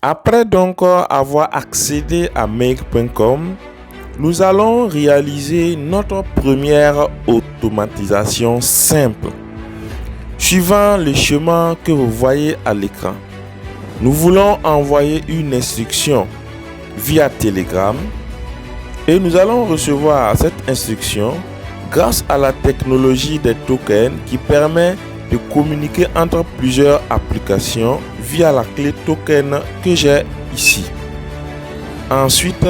Après donc avoir accédé à make.com, nous allons réaliser notre première automatisation simple. Suivant le chemin que vous voyez à l'écran, nous voulons envoyer une instruction via Telegram et nous allons recevoir cette instruction grâce à la technologie des tokens qui permet de communiquer entre plusieurs applications via la clé token que j'ai ici. Ensuite,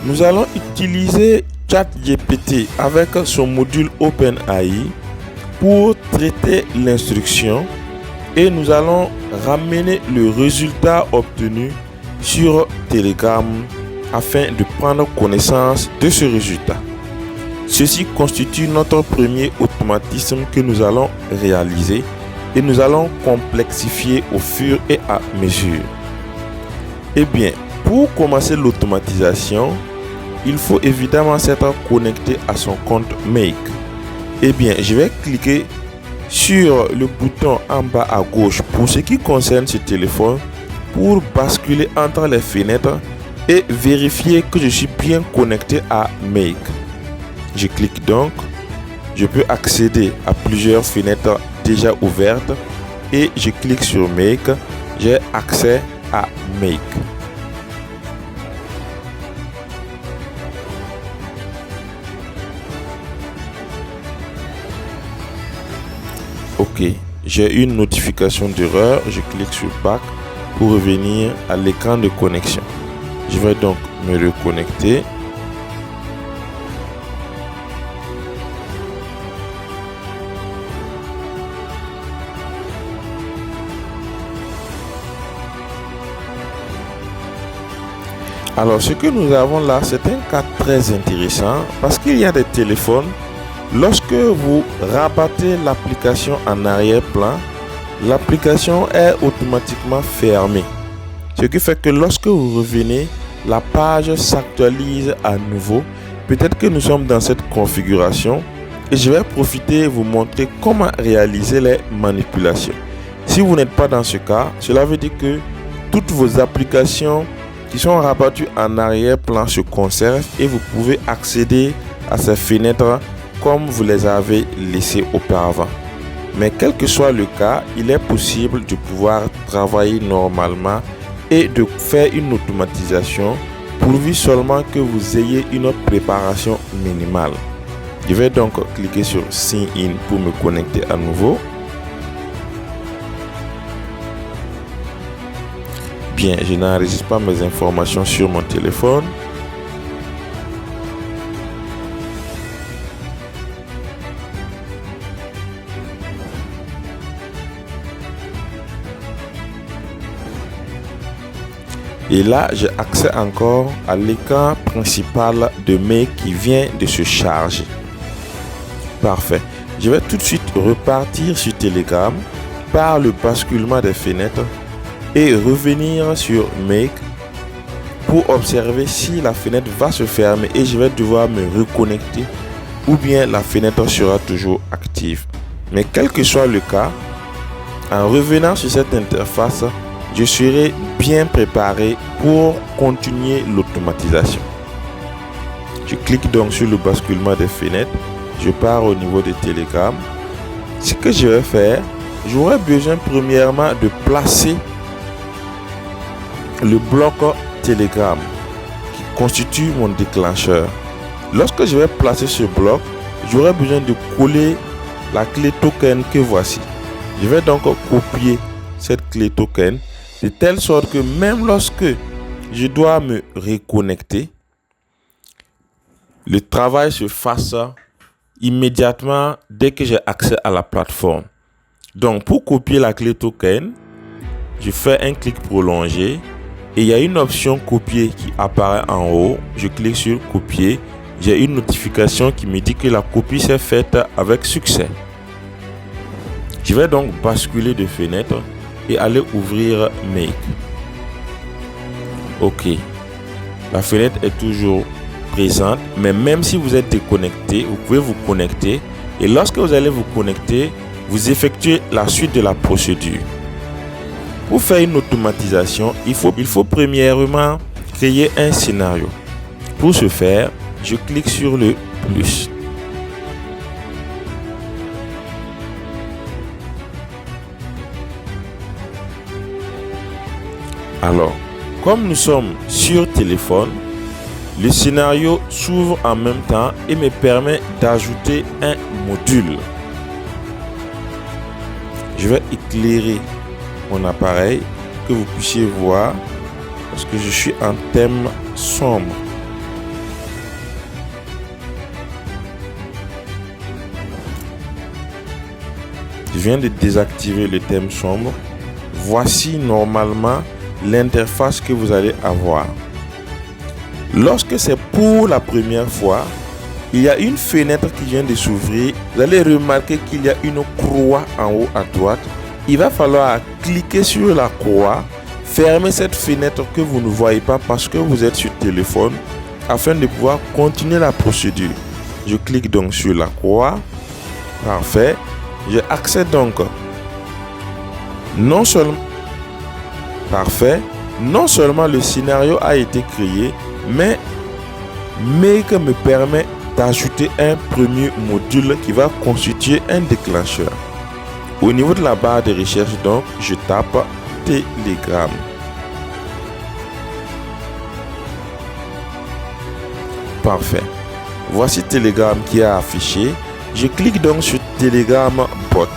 nous allons utiliser ChatGPT avec son module OpenAI pour traiter l'instruction et nous allons ramener le résultat obtenu sur Telegram afin de prendre connaissance de ce résultat. Ceci constitue notre premier automatisme que nous allons réaliser et nous allons complexifier au fur et à mesure. Eh bien, pour commencer l'automatisation, il faut évidemment s'être connecté à son compte Make. Eh bien, je vais cliquer sur le bouton en bas à gauche pour ce qui concerne ce téléphone pour basculer entre les fenêtres et vérifier que je suis bien connecté à Make. Je clique donc, je peux accéder à plusieurs fenêtres déjà ouvertes et je clique sur Make, j'ai accès à Make. Ok, j'ai une notification d'erreur, je clique sur Back pour revenir à l'écran de connexion. Je vais donc me reconnecter. Alors, ce que nous avons là, c'est un cas très intéressant parce qu'il y a des téléphones, lorsque vous rabattez l'application en arrière-plan, l'application est automatiquement fermée. Ce qui fait que lorsque vous revenez, la page s'actualise à nouveau. Peut-être que nous sommes dans cette configuration et je vais profiter de vous montrer comment réaliser les manipulations. Si vous n'êtes pas dans ce cas, cela veut dire que toutes vos applications qui sont rabattus en arrière-plan se conservent et vous pouvez accéder à ces fenêtres comme vous les avez laissées auparavant. Mais quel que soit le cas, il est possible de pouvoir travailler normalement et de faire une automatisation pourvu seulement que vous ayez une préparation minimale. Je vais donc cliquer sur Sign In pour me connecter à nouveau. Bien, je n'enregistre pas mes informations sur mon téléphone. Et là, j'ai accès encore à l'écran principal de Make qui vient de se charger. Parfait. Je vais tout de suite repartir sur Telegram par le basculement des fenêtres et revenir sur Make pour observer si la fenêtre va se fermer et je vais devoir me reconnecter ou bien la fenêtre sera toujours active. Mais quel que soit le cas, en revenant sur cette interface, je serai bien préparé pour continuer l'automatisation. Je clique donc sur le basculement des fenêtres. Je pars au niveau de Telegram. Ce que je vais faire, j'aurai besoin premièrement de placer le bloc Telegram qui constitue mon déclencheur. Lorsque je vais placer ce bloc, j'aurai besoin de coller la clé token que voici. Je vais donc copier cette clé token de telle sorte que même lorsque je dois me reconnecter, le travail se fasse immédiatement dès que j'ai accès à la plateforme. Donc pour copier la clé token, je fais un clic prolongé et il y a une option copier qui apparaît en haut. Je clique sur copier. J'ai une notification qui me dit que la copie s'est faite avec succès. Je vais donc basculer de fenêtre et aller ouvrir Make. Ok, la fenêtre est toujours présente, mais même si vous êtes déconnecté, vous pouvez vous connecter et lorsque vous allez vous connecter, vous effectuez la suite de la procédure. Pour faire une automatisation, il faut premièrement créer un scénario. Pour ce faire, je clique sur le plus. Alors, comme nous sommes sur téléphone, le scénario s'ouvre en même temps et me permet d'ajouter un module. Je vais éclairer mon appareil que vous puissiez voir parce que je suis en thème sombre. Je viens de désactiver le thème sombre. Voici normalement l'interface que vous allez avoir. Lorsque c'est pour la première fois, il y a une fenêtre qui vient de s'ouvrir. Vous allez remarquer qu'il y a une croix en haut à droite. Il va falloir cliquer sur la croix, fermer cette fenêtre que vous ne voyez pas parce que vous êtes sur téléphone afin de pouvoir continuer la procédure. Je clique donc sur la croix. Parfait. Je accède donc non seulement le scénario a été créé, mais Make me permet d'ajouter un premier module qui va constituer un déclencheur. Au niveau de la barre de recherche, donc, je tape Telegram. Parfait. Voici Telegram qui est affiché. Je clique donc sur Telegram Bot.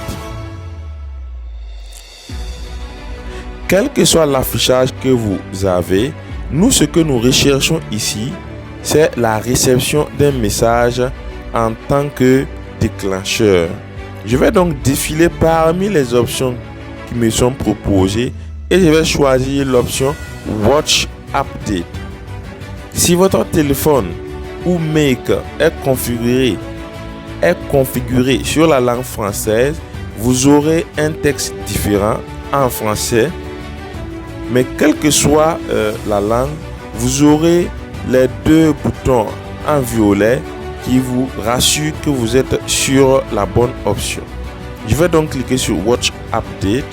Quel que soit l'affichage que vous avez, nous, ce que nous recherchons ici, c'est la réception d'un message en tant que déclencheur. Je vais donc défiler parmi les options qui me sont proposées et je vais choisir l'option Watch Update. Si votre téléphone ou Make est configuré sur la langue française, vous aurez un texte différent en français. Mais quelle que soit la langue, vous aurez les deux boutons en violet qui vous rassurent que vous êtes sur la bonne option. Je vais donc cliquer sur Watch Update.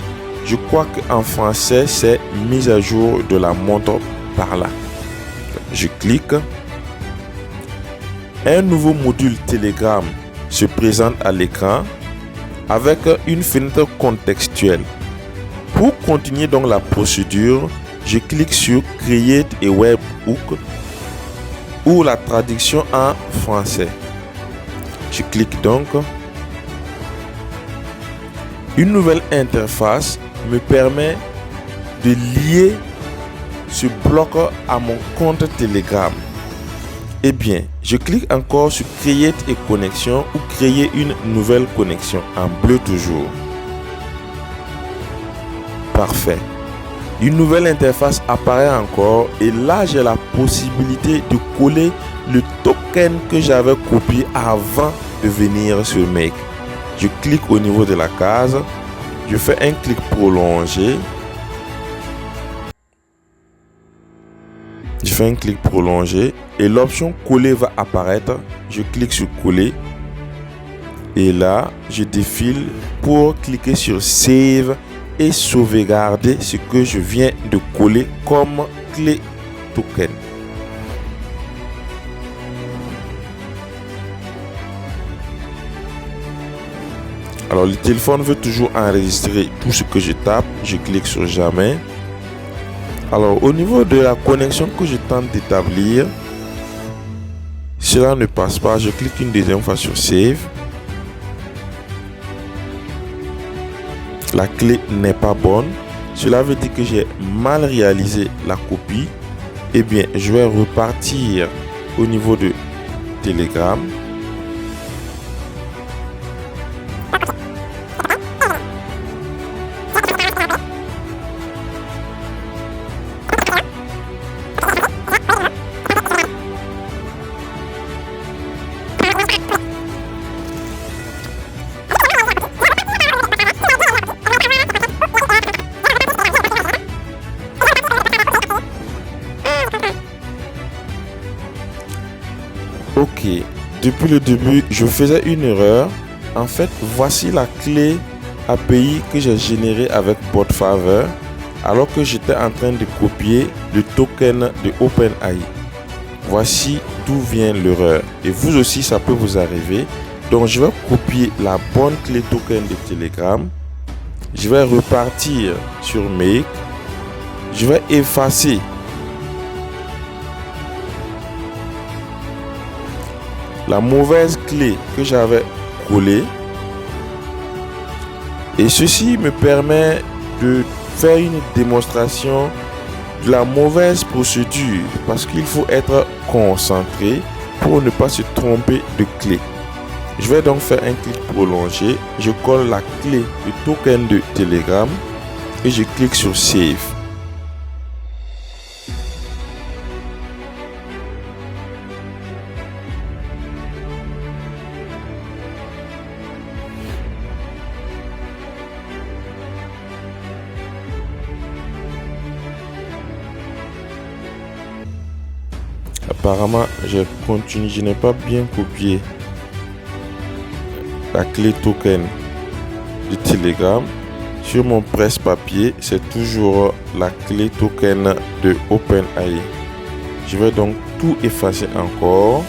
Je crois qu'en français, c'est mise à jour de la montre par là. Je clique. Un nouveau module Telegram se présente à l'écran avec une fenêtre contextuelle. Pour continuer donc la procédure, je clique sur Create a webhook ou la traduction en français. Je clique donc. Une nouvelle interface me permet de lier ce bloc à mon compte Telegram. Eh bien, je clique encore sur Create a connexion ou créer une nouvelle connexion en bleu toujours. Parfait. Une nouvelle interface apparaît encore et là j'ai la possibilité de coller le token que j'avais copié avant de venir sur Make. Je clique au niveau de la case, je fais un clic prolongé. Je fais un clic prolongé et l'option coller va apparaître. Je clique sur coller et là je défile pour cliquer sur Save et sauvegarder ce que je viens de coller comme clé token. Alors le téléphone veut toujours enregistrer tout ce que je tape. Je clique sur jamais. Alors au niveau de la connexion que je tente d'établir, cela ne passe pas. Je clique une deuxième fois sur Save. La clé n'est pas bonne. Cela veut dire que j'ai mal réalisé la copie. Eh bien, je vais repartir au niveau de Telegram. Ok, depuis le début, je faisais une erreur. En fait, voici la clé API que j'ai générée avec BotFavor. alors que j'étais en train de copier le token de OpenAI. Voici d'où vient l'erreur. Et vous aussi, ça peut vous arriver. Donc, je vais copier la bonne clé token de Telegram. Je vais repartir sur Make. Je vais effacer la mauvaise clé que j'avais collée. Et ceci me permet de faire une démonstration de la mauvaise procédure parce qu'il faut être concentré pour ne pas se tromper de clé. Je vais donc faire un clic prolongé. Je colle la clé du token de Telegram et je clique sur Save. Apparemment, je n'ai pas bien copié la clé token de Telegram. Sur mon presse-papier, c'est toujours la clé token de OpenAI. Je vais donc tout effacer encore.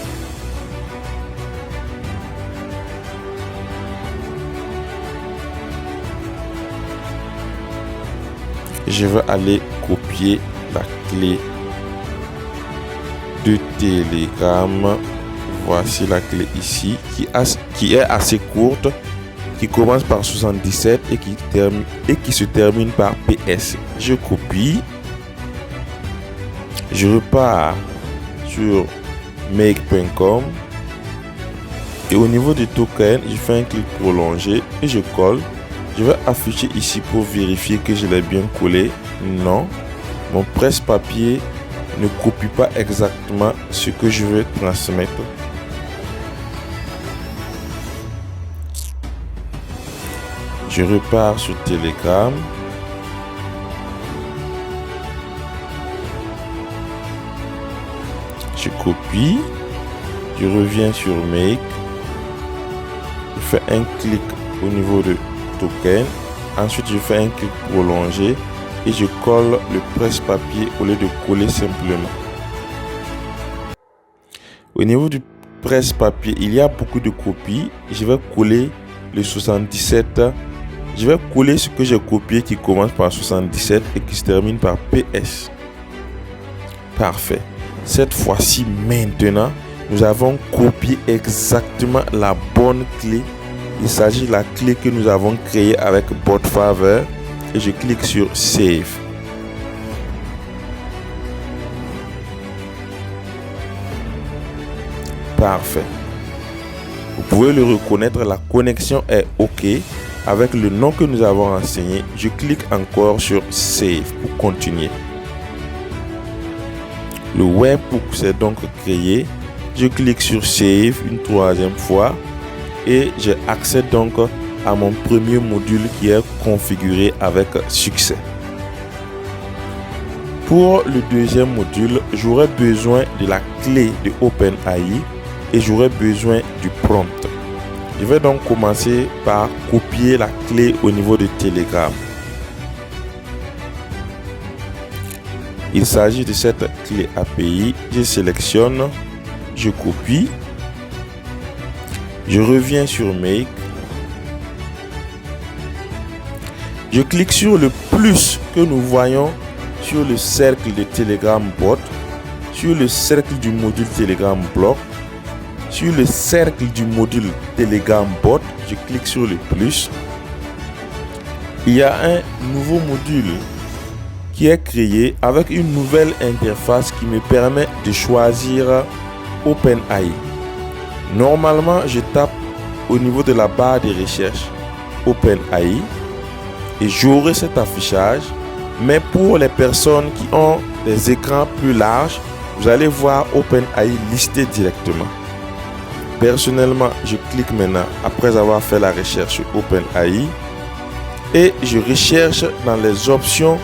Je vais aller copier la clé de Telegram. Voici la clé ici qui est assez courte, qui commence par 77 et qui se termine par PS. Je copie, je repars sur make.com et au niveau du token, je fais un clic prolongé et je colle. Je vais afficher ici pour vérifier que je l'ai bien collé. Non, mon presse-papier ne copie pas exactement ce que je veux transmettre. Je repars sur Telegram. Je copie. Je reviens sur Make. Je fais un clic au niveau de token. Ensuite, je fais un clic prolongé et je colle le presse-papier au lieu de coller simplement. Au niveau du presse-papier, il y a beaucoup de copies. Je vais coller le 77. Je vais coller ce que j'ai copié qui commence par 77 et qui se termine par PS. Parfait. Cette fois-ci, maintenant, nous avons copié exactement la bonne clé. Il s'agit de la clé que nous avons créée avec BotFavor. Et je clique sur Save. Parfait. Vous pouvez le reconnaître, la connexion est OK. Avec le nom que nous avons renseigné, je clique encore sur Save pour continuer. Le webhook s'est donc créé. Je clique sur Save une troisième fois et j'accède donc à mon premier module qui est configuré avec succès. Pour le deuxième module, j'aurai besoin de la clé de OpenAI et j'aurai besoin du prompt. Je vais donc commencer par copier la clé au niveau de Telegram. Il s'agit de cette clé API. Je sélectionne, je copie, je reviens sur Make. Je clique sur le plus que nous voyons sur le cercle de Telegram Bot, sur le cercle du module Telegram Block, sur le cercle du module Telegram Bot. Je clique sur le plus. Il y a un nouveau module qui est créé avec une nouvelle interface qui me permet de choisir OpenAI. Normalement, je tape au niveau de la barre de recherche OpenAI et j'aurai cet affichage, mais pour les personnes qui ont des écrans plus larges, vous allez voir OpenAI listé directement. Personnellement, je clique maintenant après avoir fait la recherche sur OpenAI et je recherche dans les options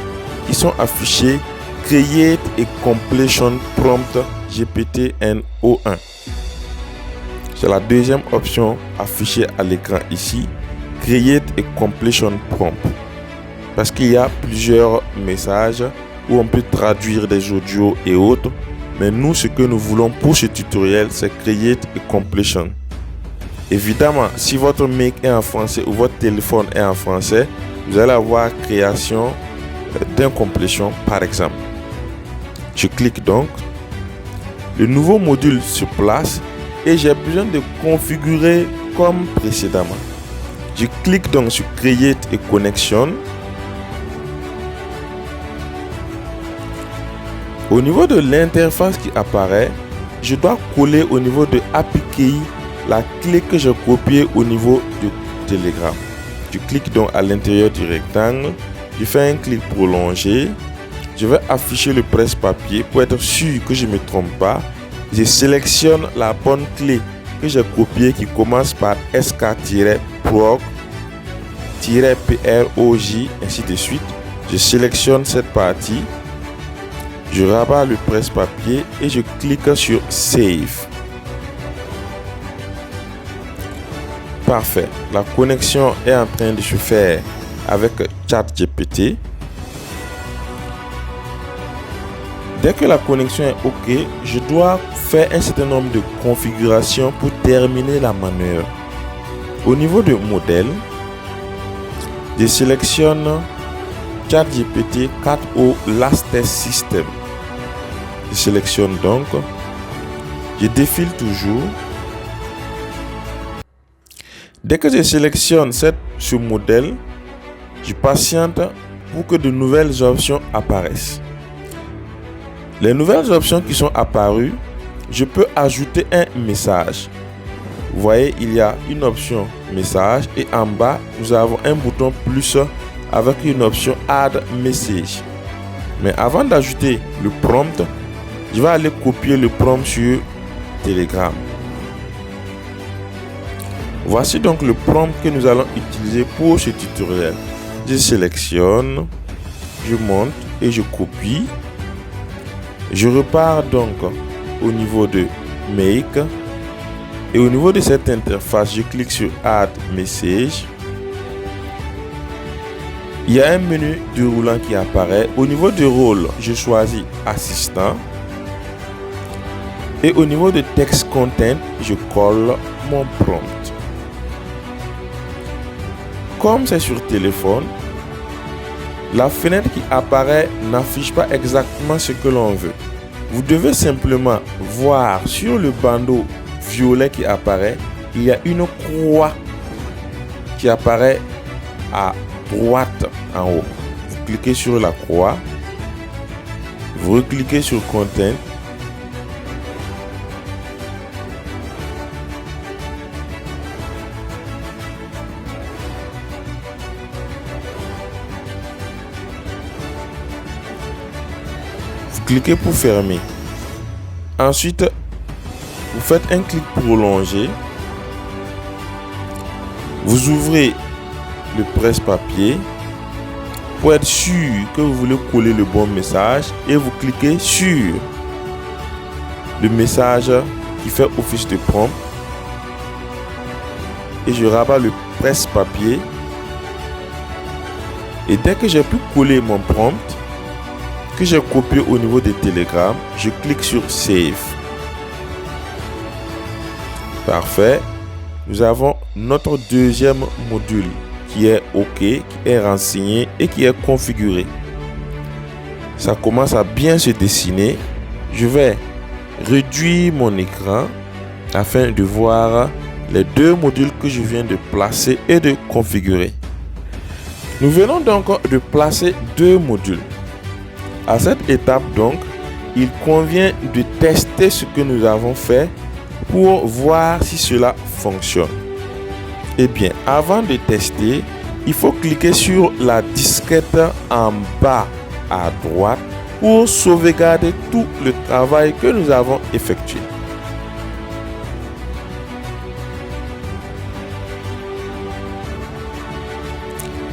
qui sont affichées Create et Completion Prompt GPT-NO1. C'est la deuxième option affichée à l'écran ici, Create et Completion Prompt. parce qu'il y a plusieurs messages où on peut traduire des audios et autres. Mais nous, ce que nous voulons pour ce tutoriel, c'est Create a Completion. Évidemment, si votre mic est en français ou votre téléphone est en français, vous allez avoir création d'un completion par exemple. Je clique donc. Le nouveau module se place et j'ai besoin de configurer comme précédemment. Je clique donc sur Create a Connection. Au niveau de l'interface qui apparaît, je dois coller au niveau de API la clé que j'ai copiée au niveau du Telegram. Je clique donc à l'intérieur du rectangle, je fais un clic prolongé, je vais afficher le presse-papier pour être sûr que je ne me trompe pas. Je sélectionne la bonne clé que j'ai copiée qui commence par sk-prog-proj, ainsi de suite. Je sélectionne cette partie, je rabats le presse-papier et je clique sur Save. Parfait, la connexion est en train de se faire avec ChatGPT. Dès que la connexion est OK, je dois faire un certain nombre de configurations pour terminer la manœuvre. Au niveau de modèle, je sélectionne ChatGPT 4o Latest System. Je sélectionne donc, je défile toujours. Dès que je sélectionne ce modèle, je patiente pour que de nouvelles options apparaissent. Les nouvelles options qui sont apparues, je peux ajouter un message. Vous voyez, il y a une option message et en bas, nous avons un bouton plus avec une option Add Message. Mais avant d'ajouter le prompt, je vais aller copier le prompt sur Telegram. Voici donc le prompt que nous allons utiliser pour ce tutoriel. Je sélectionne, je monte et je copie. Je repars donc au niveau de Make et au niveau de cette interface, je clique sur Add Message. Il y a un menu déroulant qui apparaît. Au niveau du rôle, je choisis Assistant. Et au niveau de Text Content, je colle mon prompt. Comme c'est sur téléphone, la fenêtre qui apparaît n'affiche pas exactement ce que l'on veut. Vous devez simplement voir sur le bandeau violet qui apparaît, il y a une croix qui apparaît à droite en haut. Vous cliquez sur la croix, vous recliquez sur Content. Cliquez pour fermer. Ensuite, vous faites un clic prolongé. Vous ouvrez le presse-papier pour être sûr que vous voulez coller le bon message et vous cliquez sur le message qui fait office de prompt et je rabats le presse-papier et dès que j'ai pu coller mon prompt que j'ai copié au niveau de Telegram, je clique sur Save. Parfait. Nous avons notre deuxième module qui est OK, qui est renseigné et qui est configuré. Ça commence à bien se dessiner. Je vais réduire mon écran afin de voir les deux modules que je viens de placer et de configurer. Nous venons donc de placer deux modules. À cette étape donc, il convient de tester ce que nous avons fait pour voir si cela fonctionne. Eh bien, avant de tester, il faut cliquer sur la disquette en bas à droite pour sauvegarder tout le travail que nous avons effectué.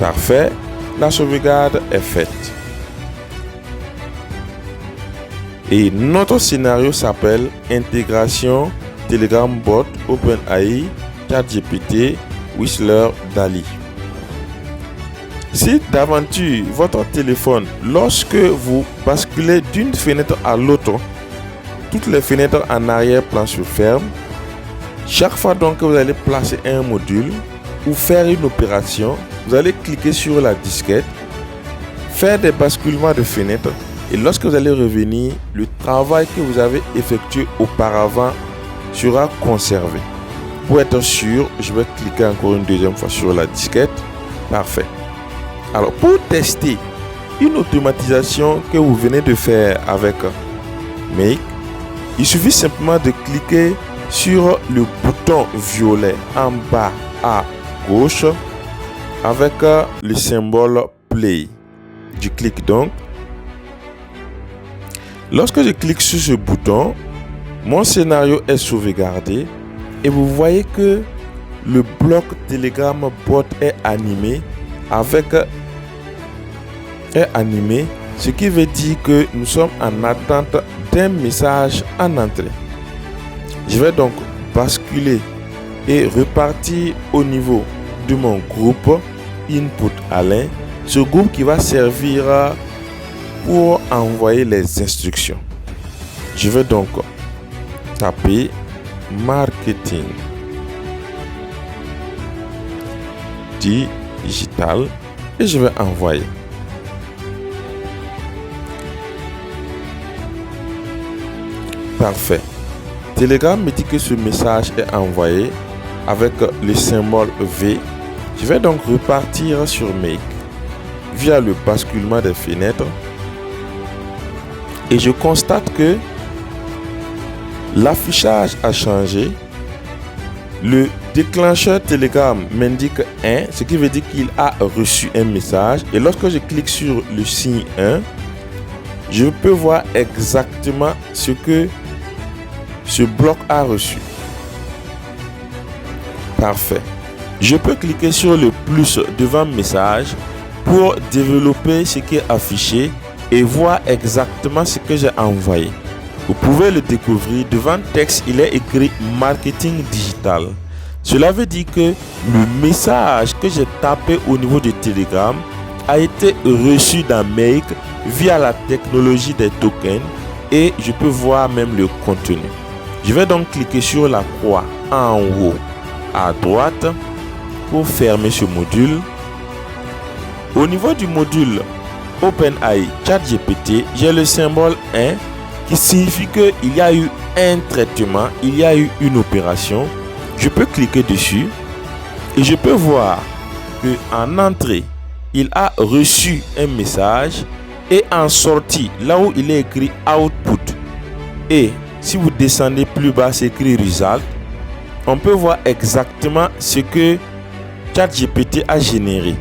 Parfait, la sauvegarde est faite. Et notre scénario s'appelle intégration Telegram Bot, OpenAI, ChatGPT, Whistler, DALL-E. Si d'aventure votre téléphone, lorsque vous basculez d'une fenêtre à l'autre, toutes les fenêtres en arrière-plan se ferment, chaque fois donc que vous allez placer un module ou faire une opération, vous allez cliquer sur la disquette, faire des basculements de fenêtres et lorsque vous allez revenir, le travail que vous avez effectué auparavant sera conservé. Pour être sûr, je vais cliquer encore une deuxième fois sur la disquette. Parfait. Alors, pour tester une automatisation que vous venez de faire avec Make, il suffit simplement de cliquer sur le bouton violet en bas à gauche avec le symbole Play. Je clique donc. Lorsque je clique sur ce bouton, mon scénario est sauvegardé et vous voyez que le bloc Telegram bot est animé, ce qui veut dire que nous sommes en attente d'un message en entrée. Je vais donc basculer et repartir au niveau de mon groupe Input Alain, ce groupe qui va servir pour envoyer les instructions. Je vais donc taper marketing digital et je vais envoyer. Parfait. Telegram me dit que ce message est envoyé avec le symbole V. Je vais donc repartir sur Make via le basculement des fenêtres et je constate que l'affichage a changé. Le déclencheur Telegram m'indique 1, ce qui veut dire qu'il a reçu un message. Et lorsque je clique sur le signe 1, je peux voir exactement ce que ce bloc a reçu. Parfait. Je peux cliquer sur le plus devant message pour développer ce qui est affiché et voir exactement ce que j'ai envoyé. Vous pouvez le découvrir. Devant texte, il est écrit marketing digital. Cela veut dire que le message que j'ai tapé au niveau de Telegram a été reçu dans Make via la technologie des tokens et je peux voir même le contenu. Je vais donc cliquer sur la croix en haut à droite pour fermer ce module. Au niveau du module OpenAI ChatGPT, j'ai le symbole 1 qui signifie qu'il y a eu un traitement, il y a eu une opération. Je peux cliquer dessus et je peux voir qu'en entrée, il a reçu un message et en sortie, là où il est écrit Output et si vous descendez plus bas, c'est écrit Result, on peut voir exactement ce que ChatGPT a généré.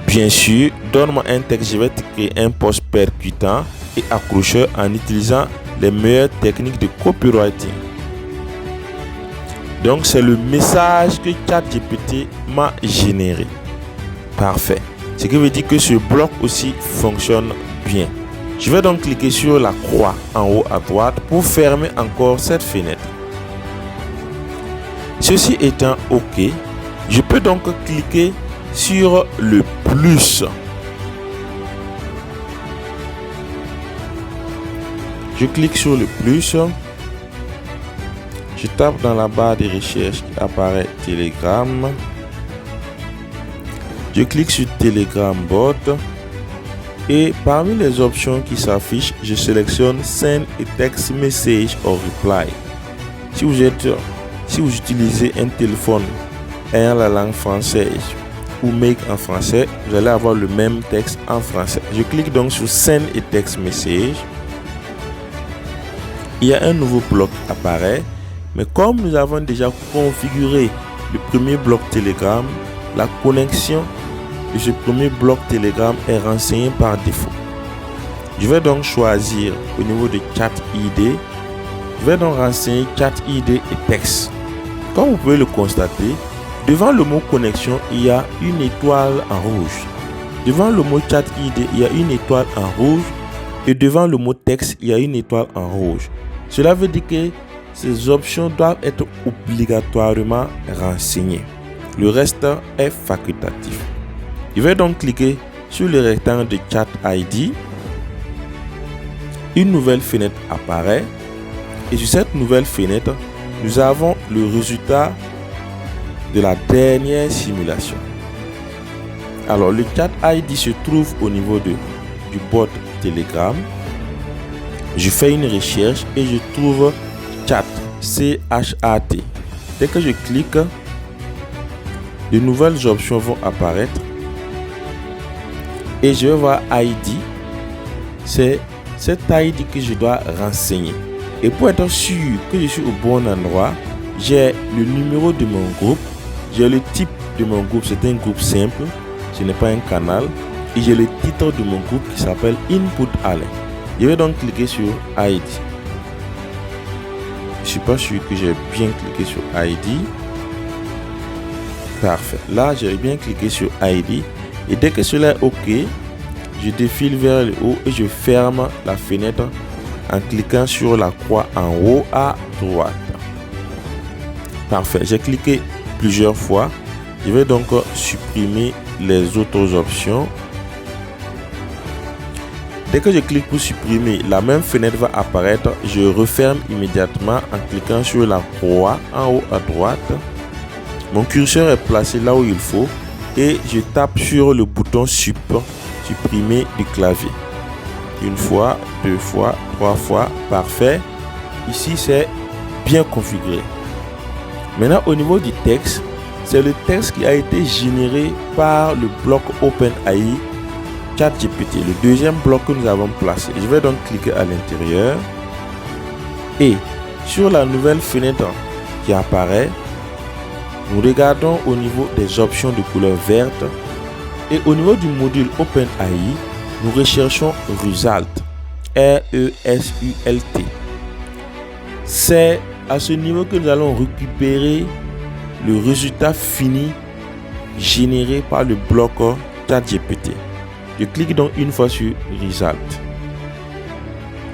Bien sûr, donne-moi un texte, je vais te créer un post percutant et accrocheur en utilisant les meilleures techniques de copywriting. Donc, c'est le message que ChatGPT m'a généré. Parfait. Ce qui veut dire que ce bloc aussi fonctionne bien. Je vais donc cliquer sur la croix en haut à droite pour fermer encore cette fenêtre. Ceci étant OK, je peux donc cliquer sur le plus. Je clique sur le plus. Je tape dans la barre de recherche qui apparaît Telegram. Je clique sur Telegram Bot. Et parmi les options qui s'affichent, je sélectionne Send a Text Message or Reply. Si vous utilisez un téléphone ayant la langue française ou Make en français, vous allez avoir le même texte en français. Je clique donc sur Send a Text Message. Il y a un nouveau bloc qui apparaît, mais comme nous avons déjà configuré le premier bloc Telegram, la connexion de ce premier bloc Telegram est renseigné par défaut. Je vais donc choisir au niveau de Chat ID. Je vais donc renseigner Chat ID et texte. Comme vous pouvez le constater, devant le mot connexion, il y a une étoile en rouge. Devant le mot Chat ID, il y a une étoile en rouge. Et devant le mot texte, il y a une étoile en rouge. Cela veut dire que ces options doivent être obligatoirement renseignées. Le reste est facultatif. Je vais donc cliquer sur le rectangle de Chat ID, une nouvelle fenêtre apparaît et sur cette nouvelle fenêtre, nous avons le résultat de la dernière simulation. Alors le Chat ID se trouve au niveau du bot Telegram. Je fais une recherche et je trouve Chat, C-H-A-T. Dès que je clique, de nouvelles options vont apparaître et je vais voir ID. C'est cette ID que je dois renseigner. Et pour être sûr que je suis au bon endroit, j'ai le numéro de mon groupe, j'ai le type de mon groupe, c'est un groupe simple, ce n'est pas un canal, et j'ai le titre de mon groupe qui s'appelle Input Alain. Je vais donc cliquer sur ID. Je ne suis pas sûr que j'ai bien cliqué sur ID. Parfait. Là, j'ai bien cliqué sur ID. Et dès que cela est OK, je défile vers le haut et je ferme la fenêtre en cliquant sur la croix en haut à droite. Parfait. J'ai cliqué plusieurs fois. Je vais donc supprimer les autres options. Dès que je clique pour supprimer, la même fenêtre va apparaître. Je referme immédiatement en cliquant sur la croix en haut à droite. Mon curseur est placé là où il faut et je tape sur le bouton supprimer du clavier. Une fois, deux fois, trois fois, parfait. Ici, c'est bien configuré. Maintenant, au niveau du texte, c'est le texte qui a été généré par le bloc OpenAI ChatGPT, le deuxième bloc que nous avons placé. Je vais donc cliquer à l'intérieur et sur la nouvelle fenêtre qui apparaît, nous regardons au niveau des options de couleur verte et au niveau du module OpenAI, nous recherchons Result, R-E-S-U-L-T. C'est à ce niveau que nous allons récupérer le résultat fini généré par le bloc ChatGPT. Je clique donc une fois sur Result.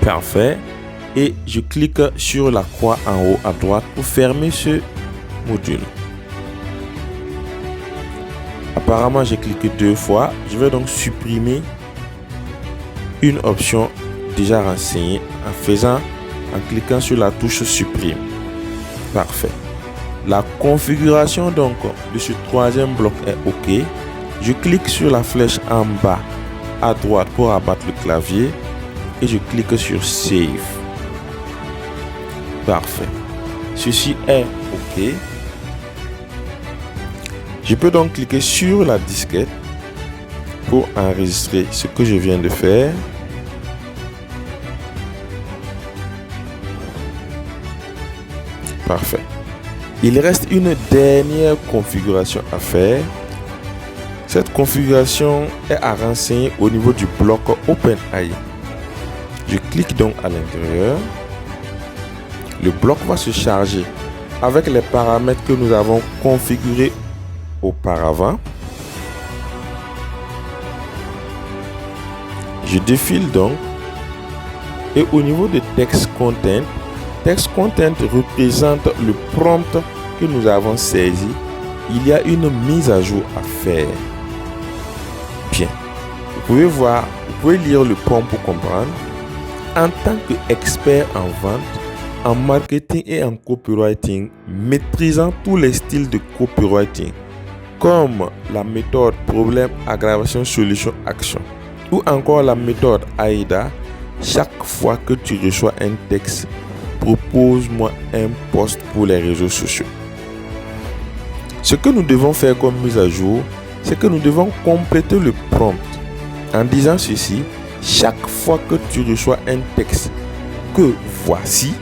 Parfait. Et je clique sur la croix en haut à droite pour fermer ce module. Apparemment, j'ai cliqué deux fois. Je vais donc supprimer une option déjà renseignée en cliquant sur la touche supprime. Parfait. La configuration donc de ce troisième bloc est OK. Je clique sur la flèche en bas à droite pour abattre le clavier et je clique sur Save. Parfait. Ceci est OK. Je peux donc cliquer sur la disquette pour enregistrer ce que je viens de faire. Parfait. Il reste une dernière configuration à faire. Cette configuration est à renseigner au niveau du bloc OpenAI. Je clique donc à l'intérieur. Le bloc va se charger avec les paramètres que nous avons configurés auparavant. Je défile donc et au niveau de Text Content représente le prompt que nous avons saisi. Il y a une mise à jour à faire. Bien, vous pouvez voir, vous pouvez lire le prompt pour comprendre. En tant qu'expert en vente, en marketing et en copywriting, maîtrisant tous les styles de copywriting, comme la méthode problème, aggravation, solution, action, ou encore la méthode AIDA, chaque fois que tu reçois un texte, propose-moi un post pour les réseaux sociaux. Ce que nous devons faire comme mise à jour, c'est que nous devons compléter le prompt en disant ceci: chaque fois que tu reçois un texte que voici,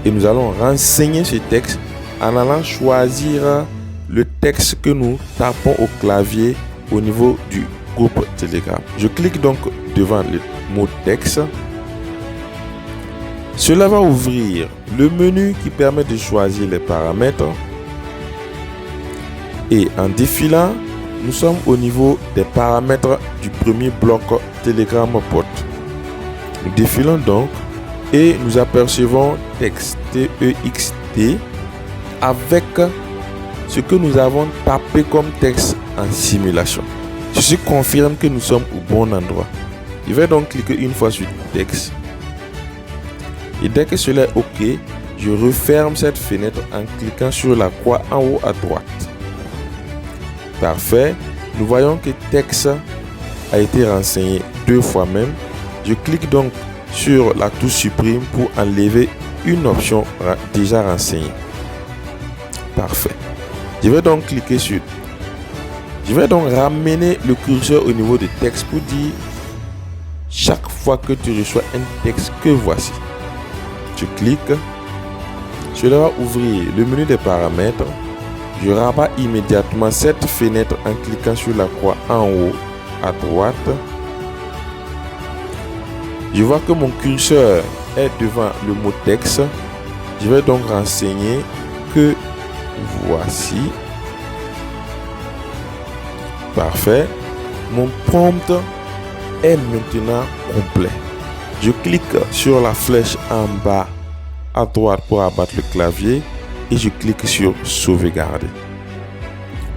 et nous allons renseigner ce texte en allant choisir le texte que nous tapons au clavier au niveau du groupe Telegram. Je clique donc devant le mot texte. Cela va ouvrir le menu qui permet de choisir les paramètres. Et en défilant, nous sommes au niveau des paramètres du premier bloc Telegram Bot. Nous défilons donc et nous apercevons texte TEXT avec ce que nous avons tapé comme texte en simulation. Ceci confirme que nous sommes au bon endroit. Je vais donc cliquer une fois sur texte. Et dès que cela est OK, je referme cette fenêtre en cliquant sur la croix en haut à droite. Parfait. Nous voyons que texte a été renseigné 2 fois même. Je clique donc sur la touche supprime pour enlever une option déjà renseignée. Parfait. Je vais donc cliquer sur. Je vais donc ramener le curseur au niveau du texte pour dire chaque fois que tu reçois un texte que voici. Tu cliques. Cela va ouvrir le menu des paramètres. Je rabats immédiatement cette fenêtre en cliquant sur la croix en haut à droite. Je vois que mon curseur est devant le mot texte. Je vais donc renseigner que voici. Parfait. Mon prompt est maintenant complet. Je clique sur la flèche en bas à droite pour abattre le clavier et je clique sur sauvegarder.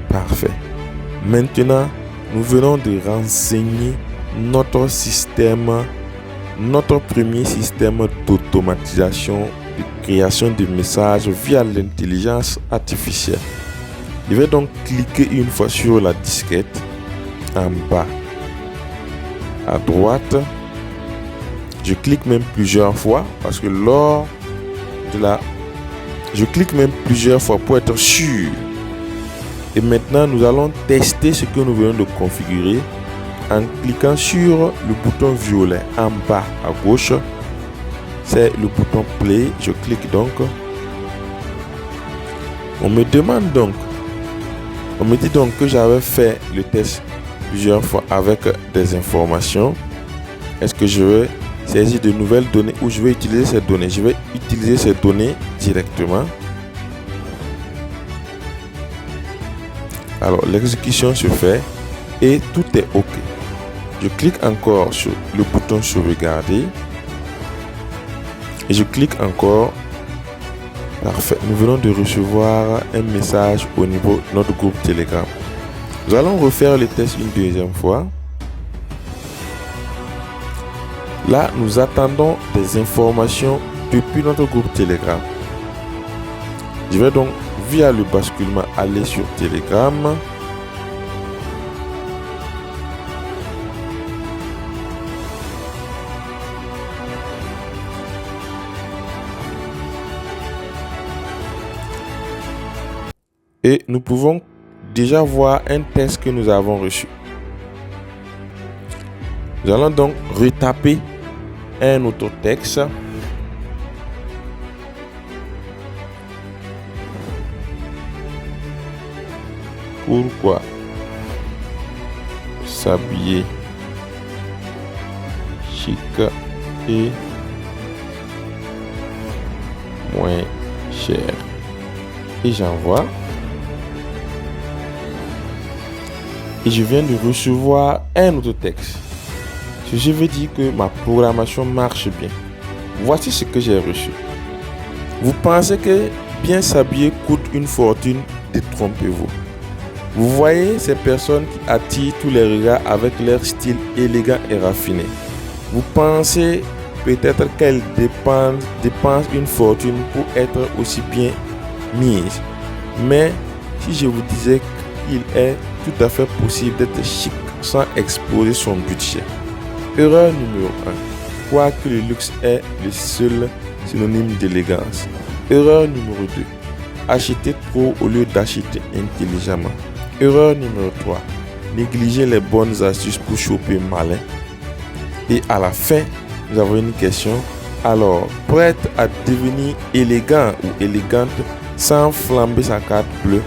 Parfait. Maintenant, nous venons de renseigner notre système, notre premier système d'automatisation de création de messages via l'intelligence artificielle. Je vais donc cliquer une fois sur la disquette en bas à droite. Je clique même plusieurs fois parce que lors de la... Je clique même plusieurs fois pour être sûr. Et maintenant, nous allons tester ce que nous venons de configurer en cliquant sur le bouton violet en bas à gauche. C'est le bouton play. Je clique donc. On me dit donc que j'avais fait le test plusieurs fois avec des informations. Est-ce que je vais saisir de nouvelles données ou je vais utiliser ces données? Je vais utiliser ces données directement. Alors l'exécution se fait et tout est OK. Je clique encore sur le bouton sauvegarder et je clique encore. Parfait. Nous venons de recevoir un message au niveau de notre groupe Telegram. Nous allons refaire le test une deuxième fois. Là, nous attendons des informations depuis notre groupe Telegram. Je vais donc, via le basculement, aller sur Telegram. Et nous pouvons déjà voir un texte que nous avons reçu. Nous allons donc retaper un autre texte. Pourquoi s'habiller chic et moins cher? Et j'envoie. Et je viens de recevoir un autre texte. Ceci veut dire que ma programmation marche bien. Voici ce que j'ai reçu. Vous pensez que bien s'habiller coûte une fortune? Détrompez-vous. Vous voyez ces personnes qui attirent tous les regards avec leur style élégant et raffiné. Vous pensez peut-être qu'elles dépensent une fortune pour être aussi bien mises. Mais si je vous disais qu'il est tout à fait possible d'être chic sans exposer son budget. Erreur numéro 1. Croire que le luxe est le seul synonyme d'élégance. Erreur numéro 2. Acheter trop au lieu d'acheter intelligemment. Erreur numéro 3. Négliger les bonnes astuces pour choper malin. Et à la fin, nous avons une question. Alors, prête à devenir élégant ou élégante sans flamber sa carte bleue?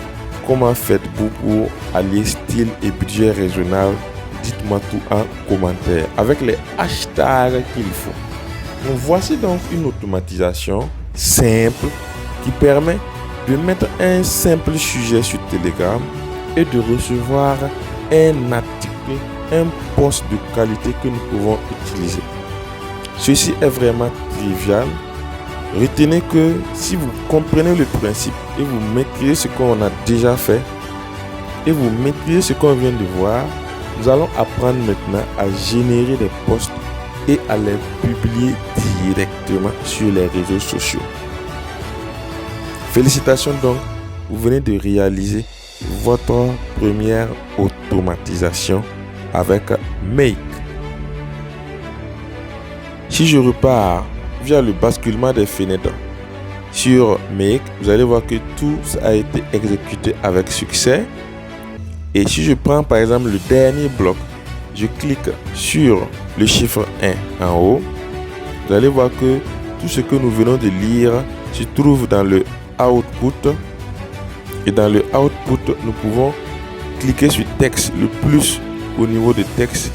Comment faites-vous pour allier style et budget raisonnable? Dites-moi tout en commentaire avec les hashtags qu'il faut. Donc, voici donc une automatisation simple qui permet de mettre un simple sujet sur Telegram et de recevoir un article, un post de qualité que nous pouvons utiliser. Ceci est vraiment trivial. Retenez que si vous comprenez le principe et vous maîtrisez ce qu'on a déjà fait et vous maîtrisez ce qu'on vient de voir, Nous allons apprendre maintenant à générer des posts et à les publier directement sur les réseaux sociaux. Félicitations donc, vous venez de réaliser votre première automatisation avec Make. Si je repars via le basculement des fenêtres sur Make, vous allez voir que tout a été exécuté avec succès. Et si je prends par exemple le dernier bloc, je clique sur le chiffre 1 en haut, vous allez voir que tout ce que nous venons de lire se trouve dans le output. Et dans le output, nous pouvons cliquer sur texte le plus au niveau de texte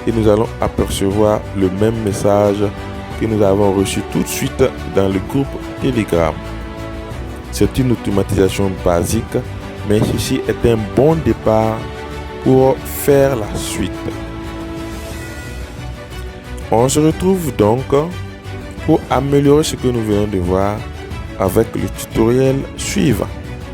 et nous allons apercevoir le même message que nous avons reçu tout de suite dans le groupe Telegram. C'est une automatisation basique, mais ceci est un bon départ pour faire la suite. On se retrouve donc pour améliorer ce que nous venons de voir avec le tutoriel suivant.